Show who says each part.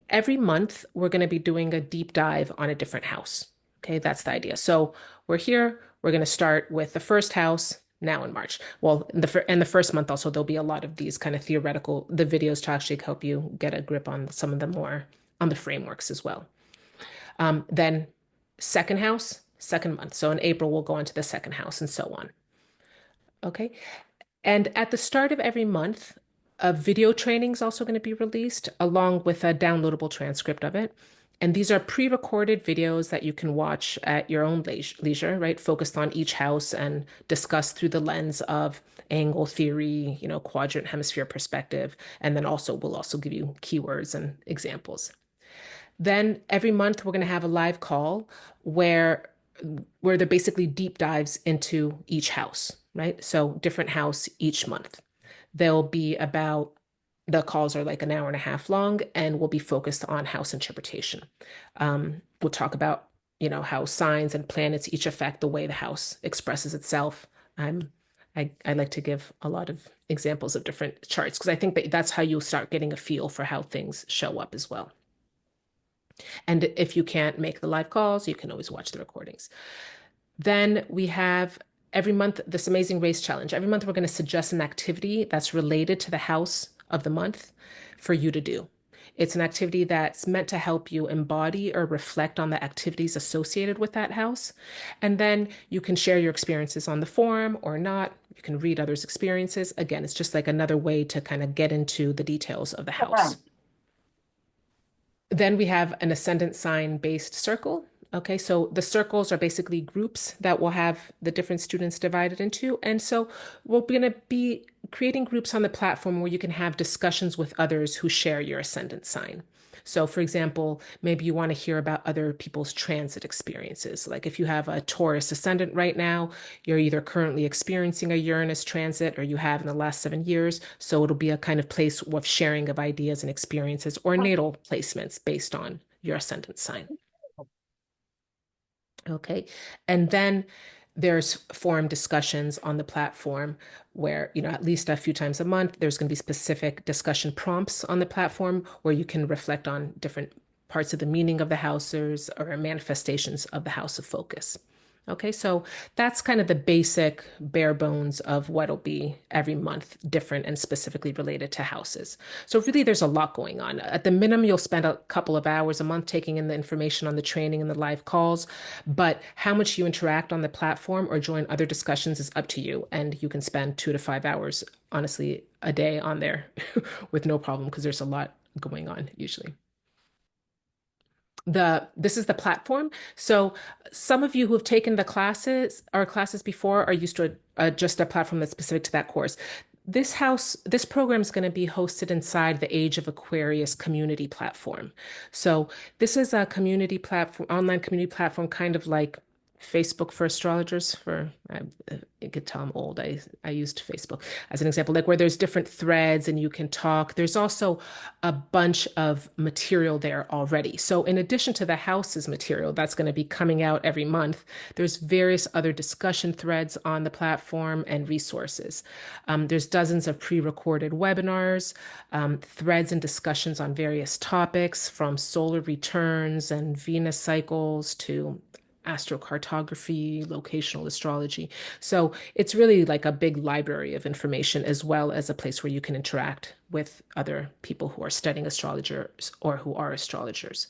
Speaker 1: every month we're going to be doing a deep dive on a different house. Okay, that's the idea. So we're here. We're going to start with the first house now in March. Well, in the first month also there'll be a lot of these kind of theoretical the videos to actually help you get a grip on some of the more on the frameworks as well. Then second house, second month. So in April we'll go on to the second house and so on. Okay. And at the start of every month, a video training is also going to be released along with a downloadable transcript of it. And these are pre-recorded videos that you can watch at your own leisure, right? Focused on each house and discussed through the lens of angle theory, quadrant hemisphere perspective. And then also we'll also give you keywords and examples. Then every month we're going to have a live call where they're basically deep dives into each house, right? So different house each month. They'll be about the calls are like an hour and a half long and will be focused on house interpretation. We'll talk about, how signs and planets each affect the way the house expresses itself. I'm I like to give a lot of examples of different charts because I think that that's how you'll start getting a feel for how things show up as well. And if you can't make the live calls, you can always watch the recordings. Then we have every month this Amazing Race Challenge. Every month we're going to suggest an activity that's related to the house of the month for you to do. It's an activity that's meant to help you embody or reflect on the activities associated with that house. And then you can share your experiences on the forum or not. You can read others' experiences. Again, it's just like another way to kind of get into the details of the house. Then we have an ascendant sign based circle. Okay, so the circles are basically groups that will have the different students divided into. And so we're going to be creating groups on the platform where you can have discussions with others who share your ascendant sign. So, for example, maybe you want to hear about other people's transit experiences. Like if you have a Taurus ascendant right now, you're either currently experiencing a Uranus transit or you have in the last 7 years. So it'll be a kind of place of sharing of ideas and experiences or natal placements based on your ascendant sign. Okay. And then there's forum discussions on the platform where, at least a few times a month, there's going to be specific discussion prompts on the platform where you can reflect on different parts of the meaning of the houses or manifestations of the house of focus. Okay, so that's kind of the basic bare bones of what'll be every month different and specifically related to houses. So really there's a lot going on. At the minimum, you'll spend a couple of hours a month taking in the information on the training and the live calls, but how much you interact on the platform or join other discussions is up to you. And you can spend 2 to 5 hours, honestly, a day on there with no problem because there's a lot going on usually. This is the platform. So some of you who have taken the classes or classes before are used to just a platform that's specific to that course. This program is going to be hosted inside the Age of Aquarius community platform. So this is a community platform, online community platform, kind of like Facebook for astrologers. You could tell I'm old. I used Facebook as an example, like where there's different threads and you can talk. There's also a bunch of material there already. So in addition to the house's material that's going to be coming out every month, there's various other discussion threads on the platform and resources. There's dozens of pre-recorded webinars, threads and discussions on various topics from solar returns and Venus cycles to astrocartography, locational astrology. So it's really like a big library of information as well as a place where you can interact with other people who are studying astrologers or who are astrologers.